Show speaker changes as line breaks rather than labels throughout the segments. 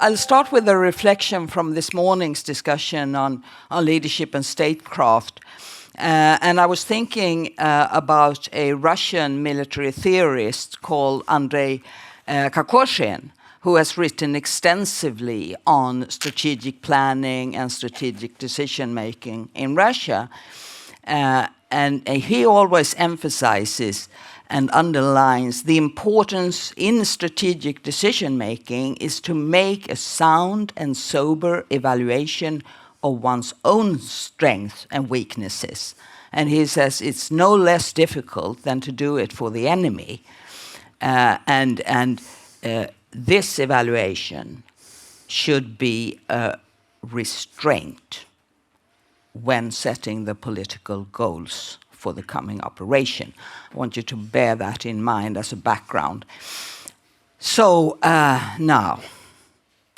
I'll start with a reflection from this morning's discussion on leadership and statecraft. And I was thinking about a Russian military theorist called Andrei Kakoshin, who has written extensively on strategic planning and strategic decision-making in Russia. And he always emphasizes and underlines the importance in strategic decision-making is to make a sound and sober evaluation of one's own strengths and weaknesses. And he says it's no less difficult than to do it for the enemy. This evaluation should be a restraint when setting the political goals for the coming operation. I want you to bear that in mind as a background. So now,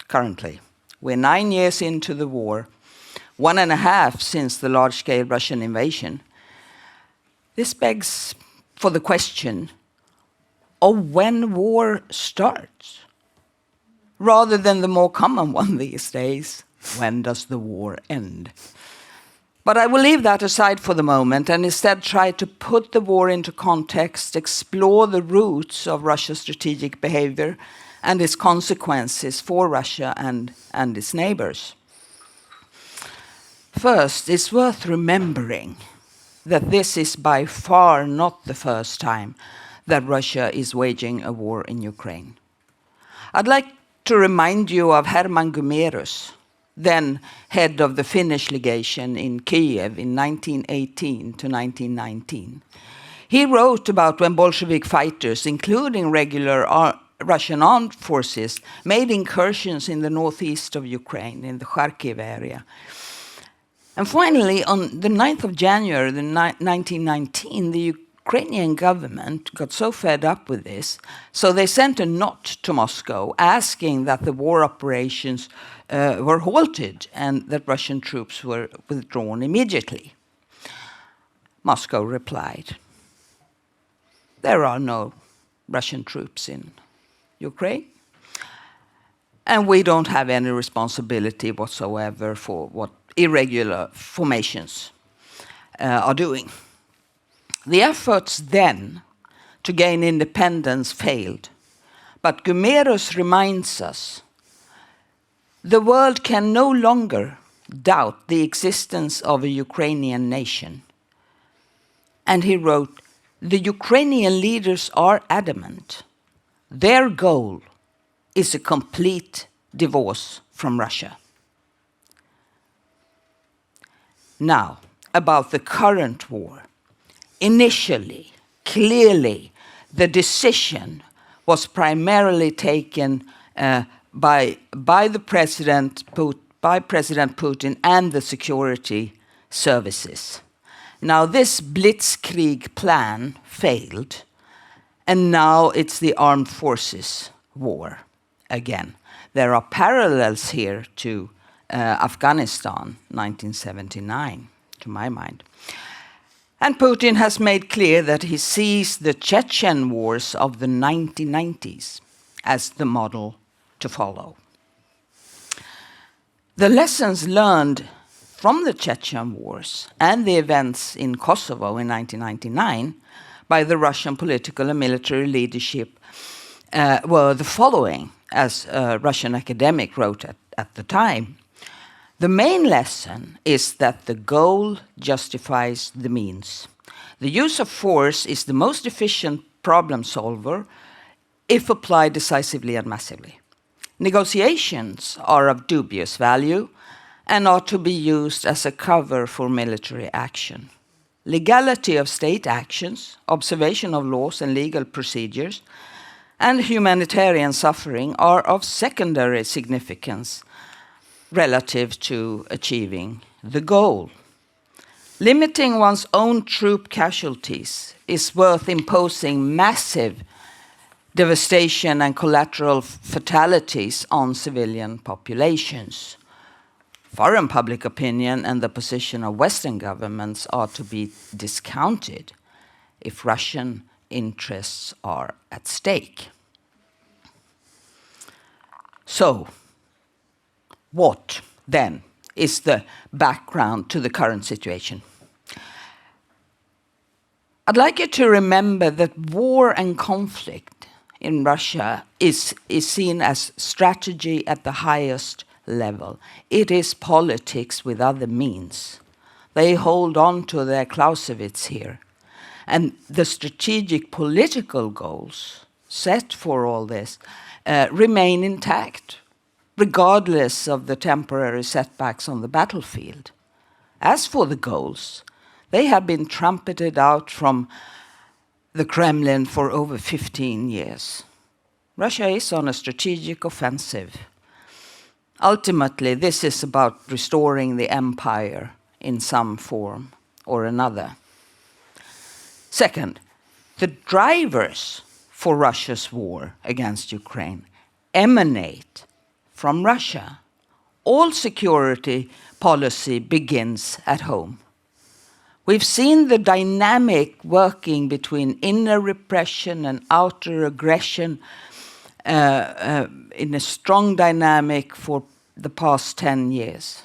currently, we're 9 years into the war, 1.5 since the large-scale Russian invasion. This begs for the question of when war starts, rather than the more common one these days, when does the war end? But I will leave that aside for the moment and instead try to put the war into context, explore the roots of Russia's strategic behavior and its consequences for Russia and its neighbors. First, it's worth remembering that this is by far not the first time that Russia is waging a war in Ukraine. I'd like to remind you of Herman Gumerus, then head of the Finnish legation in Kiev in 1918 to 1919. He wrote about when Bolshevik fighters, including regular Russian armed forces, made incursions in the northeast of Ukraine, in the Kharkiv area. And finally, on the 9th of January 1919, the Ukrainian government got so fed up with this, so they sent a note to Moscow asking that the war operations were halted and that Russian troops were withdrawn immediately. Moscow replied, "There are no Russian troops in Ukraine, and we don't have any responsibility whatsoever for what irregular formations are doing." The efforts then to gain independence failed, but Gumerus reminds us the world can no longer doubt the existence of a Ukrainian nation. And he wrote, "The Ukrainian leaders are adamant. Their goal is a complete divorce from Russia." Now, about the current war. Initially, clearly, the decision was primarily taken by President Putin and the security services. Now, this blitzkrieg plan failed, and now it's the armed forces war again. There are parallels here to Afghanistan, 1979, to my mind. And Putin has made clear that he sees the Chechen wars of the 1990s as the model to follow. The lessons learned from the Chechen wars and the events in Kosovo in 1999 by the Russian political and military leadership were the following, as a Russian academic wrote at the time. The main lesson is that the goal justifies the means. The use of force is the most efficient problem solver if applied decisively and massively. Negotiations are of dubious value and are to be used as a cover for military action. Legality of state actions, observation of laws and legal procedures, and humanitarian suffering are of secondary significance relative to achieving the goal. Limiting one's own troop casualties is worth imposing massive devastation and collateral fatalities on civilian populations. Foreign public opinion and the position of Western governments are to be discounted if Russian interests are at stake. So, What, then, is the background to the current situation? I'd like you to remember that war and conflict in Russia is seen as strategy at the highest level. It is politics with other means. They hold on to their Clausewitz here. And the strategic political goals set for all this remain intact, regardless of the temporary setbacks on the battlefield. As for the goals, they have been trumpeted out from the Kremlin for over 15 years. Russia is on a strategic offensive. Ultimately, this is about restoring the empire in some form or another. Second, the drivers for Russia's war against Ukraine emanate from Russia. All security policy begins at home. We've seen the dynamic working between inner repression and outer aggression in a strong dynamic for the past 10 years.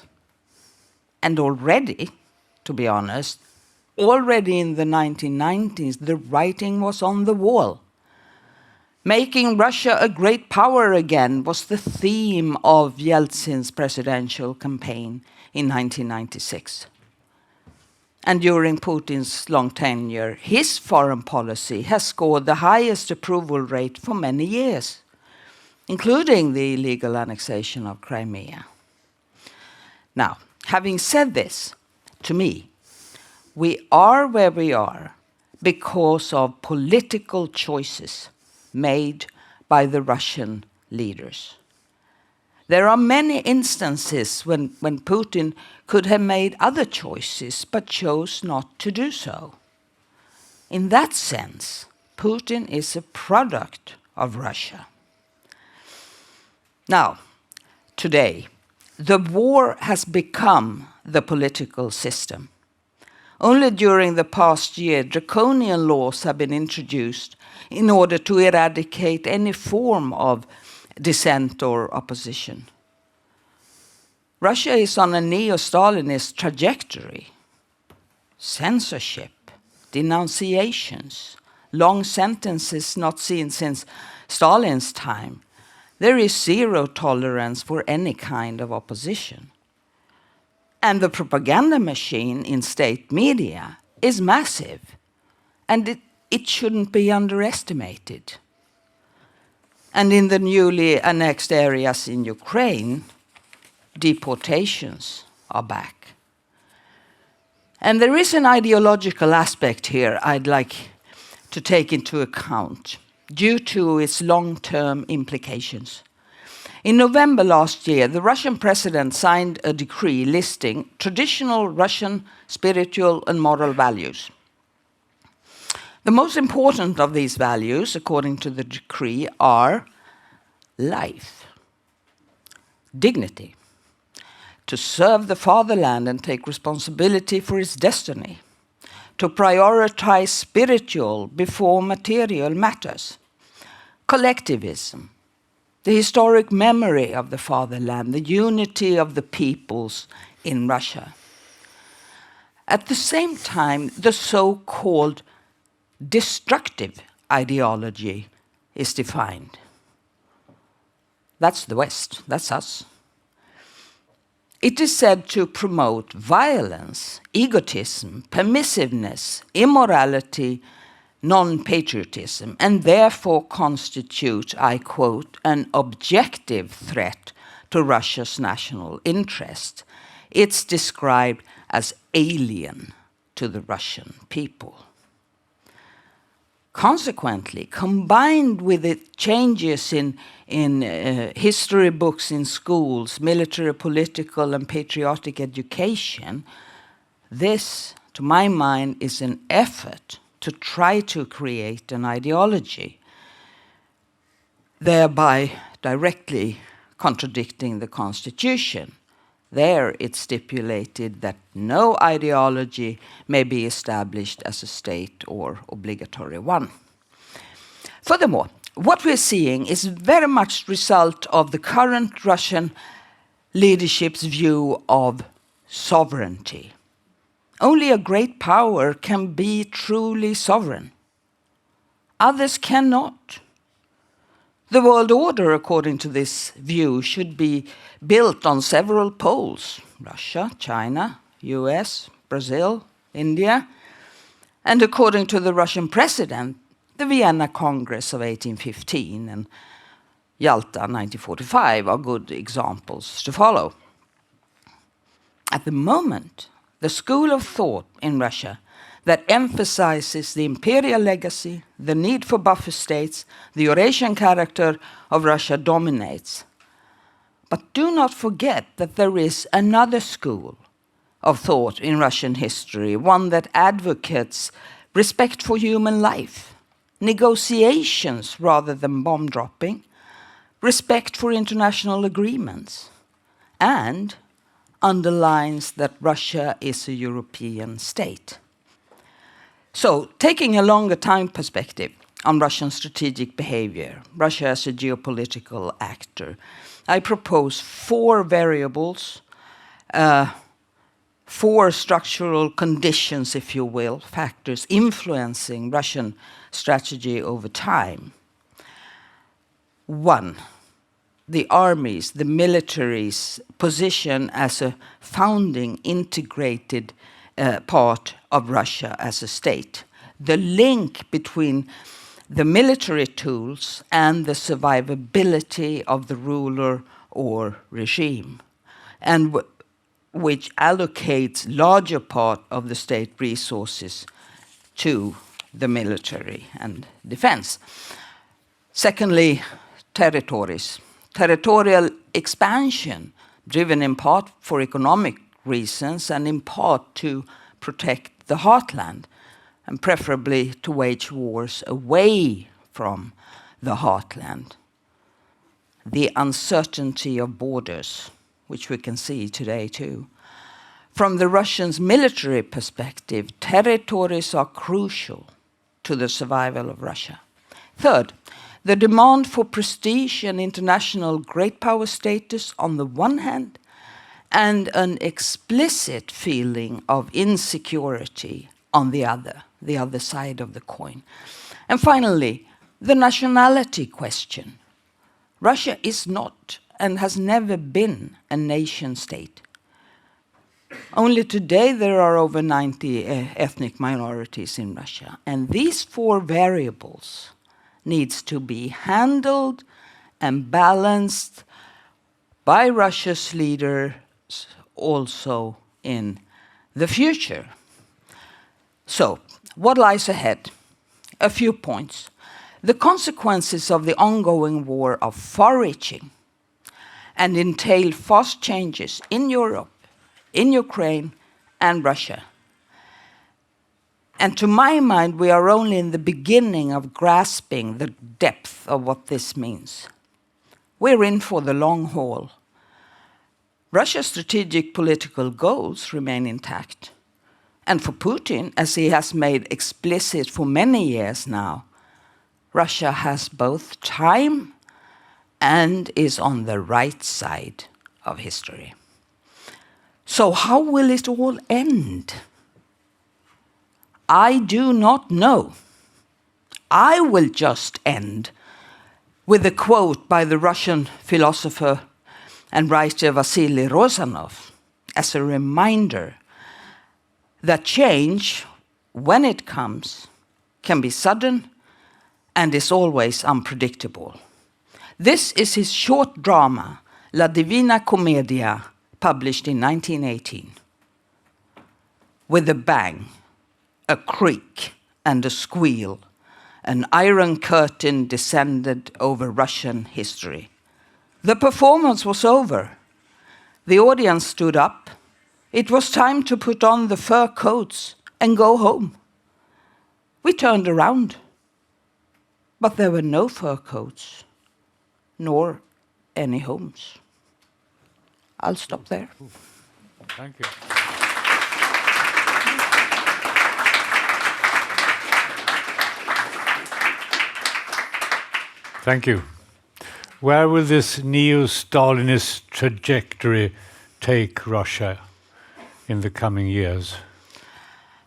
And already, to be honest, already in the 1990s, the writing was on the wall. Making Russia a great power again was the theme of Yeltsin's presidential campaign in 1996. And during Putin's long tenure, his foreign policy has scored the highest approval rate for many years, including the illegal annexation of Crimea. Now, having said this, to me, we are where we are because of political choices made by the Russian leaders. There are many instances when Putin could have made other choices but chose not to do so. In that sense, Putin is a product of Russia. Now, today, the war has become the political system. Only during the past year, draconian laws have been introduced in order to eradicate any form of dissent or opposition. Russia is on a neo-Stalinist trajectory. Censorship, denunciations, long sentences not seen since Stalin's time. There is zero tolerance for any kind of opposition. And the propaganda machine in state media is massive, and it shouldn't be underestimated. And in the newly annexed areas in Ukraine, deportations are back. And there is an ideological aspect here I'd like to take into account due to its long-term implications. In November last year, the Russian president signed a decree listing traditional Russian spiritual and moral values. The most important of these values, according to the decree, are life, dignity, to serve the fatherland and take responsibility for its destiny, to prioritize spiritual before material matters, collectivism, the historic memory of the fatherland, the unity of the peoples in Russia. At the same time, the so-called destructive ideology is defined. That's the West, that's us. It is said to promote violence, egotism, permissiveness, immorality, non-patriotism, and therefore constitute, I quote, an objective threat to Russia's national interest. It's described as alien to the Russian people. Consequently, combined with the changes in history books in schools, military, political, and patriotic education, this, to my mind, is an effort to try to create an ideology, thereby directly contradicting the Constitution. There it's stipulated that no ideology may be established as a state or obligatory one. Furthermore, what we're seeing is very much the result of the current Russian leadership's view of sovereignty. Only a great power can be truly sovereign. Others cannot. The world order, according to this view, should be built on several poles: Russia, China, US, Brazil, India. And according to the Russian president, the Vienna Congress of 1815 and Yalta 1945 are good examples to follow. At the moment, the school of thought in Russia that emphasizes the imperial legacy, the need for buffer states, the Eurasian character of Russia dominates. But do not forget that there is another school of thought in Russian history, one that advocates respect for human life, negotiations rather than bomb dropping, respect for international agreements, and underlines that Russia is a European state. So, taking a longer time perspective on Russian strategic behavior, Russia as a geopolitical actor, I propose 4 variables, 4 structural conditions, if you will, factors influencing Russian strategy over time. 1, the armies, the military's position as a founding, integrated part of Russia as a state. The link between the military tools and the survivability of the ruler or regime, and which allocates larger part of the state resources to the military and defense. Secondly, territories. Territorial expansion, driven in part for economic reasons and in part to protect the heartland, and preferably to wage wars away from the heartland. The uncertainty of borders, which we can see today too. From the Russians' military perspective, territories are crucial to the survival of Russia. Third, the demand for prestige and international great power status on the one hand, and an explicit feeling of insecurity on the other side of the coin. And finally, the nationality question. Russia is not and has never been a nation state. Only today there are over 90 ethnic minorities in Russia, and these 4 variables needs to be handled and balanced by Russia's leaders also in the future. So, what lies ahead? A few points. The consequences of the ongoing war are far-reaching and entail fast changes in Europe, in Ukraine, and Russia. And to my mind, we are only in the beginning of grasping the depth of what this means. We're in for the long haul. Russia's strategic political goals remain intact. And for Putin, as he has made explicit for many years now, Russia has both time and is on the right side of history. So how will it all end? I do not know. I will just end with a quote by the Russian philosopher and writer Vasily Rozanov as a reminder that change, when it comes, can be sudden and is always unpredictable. This is his short drama, La Divina Commedia, published in 1918. With a bang, a creak and a squeal, an iron curtain descended over Russian history. The performance was over. The audience stood up. It was time to put on the fur coats and go home. We turned around, but there were no fur coats, nor any homes. I'll stop there.
Thank you. Thank you. Where will this neo-Stalinist trajectory take Russia in the coming years?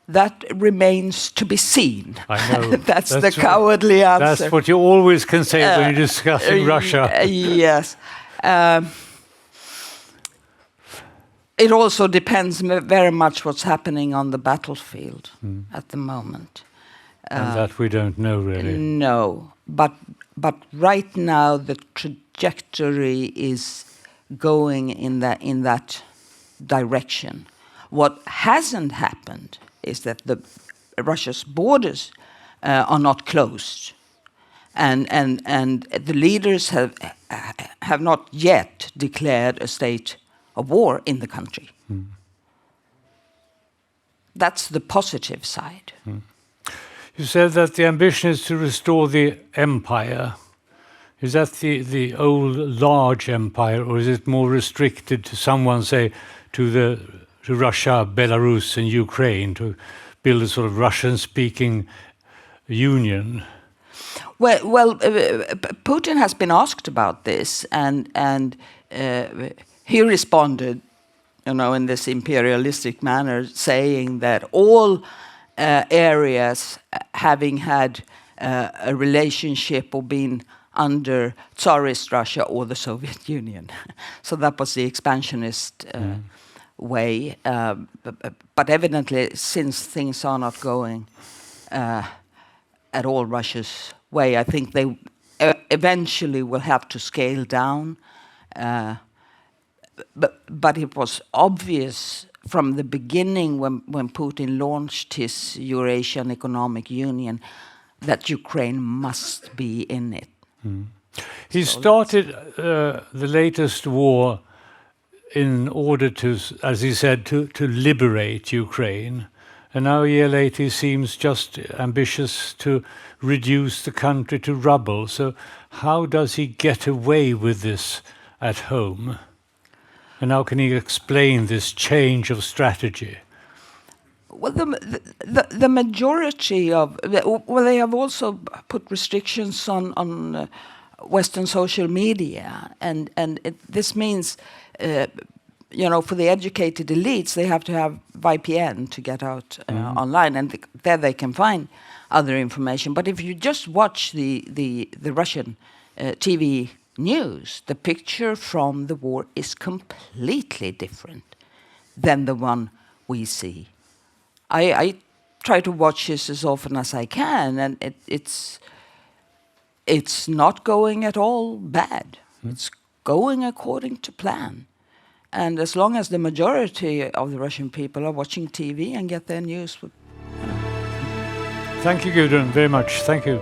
That remains to be seen.
I know.
That's the cowardly answer.
That's what you always can say when you're discussing Russia.
Yes. It also depends very much what's happening on the battlefield at the moment.
And that we don't know really.
No, but right now the trajectory is going in that direction. What hasn't happened is that Russia's borders are not closed, and the leaders have not yet declared a state of war in the country. That's the positive side.
You said that the ambition is to restore the empire. Is that the old large empire, or is it more restricted to someone, say, to Russia, Belarus, and Ukraine, to build a sort of Russian-speaking union?
Well, Putin has been asked about this, and he responded, in this imperialistic manner, saying that all areas having had a relationship or been under Tsarist Russia or the Soviet Union. So that was the expansionist way. But evidently, since things are not going at all Russia's way, I think they eventually will have to scale down. But it was obvious from the beginning when Putin launched his Eurasian Economic Union that Ukraine must be in it.
He started the latest war in order to, as he said, to liberate Ukraine. And now a year later he seems just ambitious to reduce the country to rubble. So how does he get away with this at home? And how can he explain this change of strategy?
Well, the majority of they have also put restrictions on Western social media, and this means for the educated elites they have to have VPN to get out online, and there they can find other information. But if you just watch the Russian TV news, the picture from the war is completely different than the one we see. I try to watch this as often as I can, and it's not going at all bad. It's going according to plan. And as long as the majority of the Russian people are watching TV and get their news.
Thank you, Gudrun, very much. Thank you.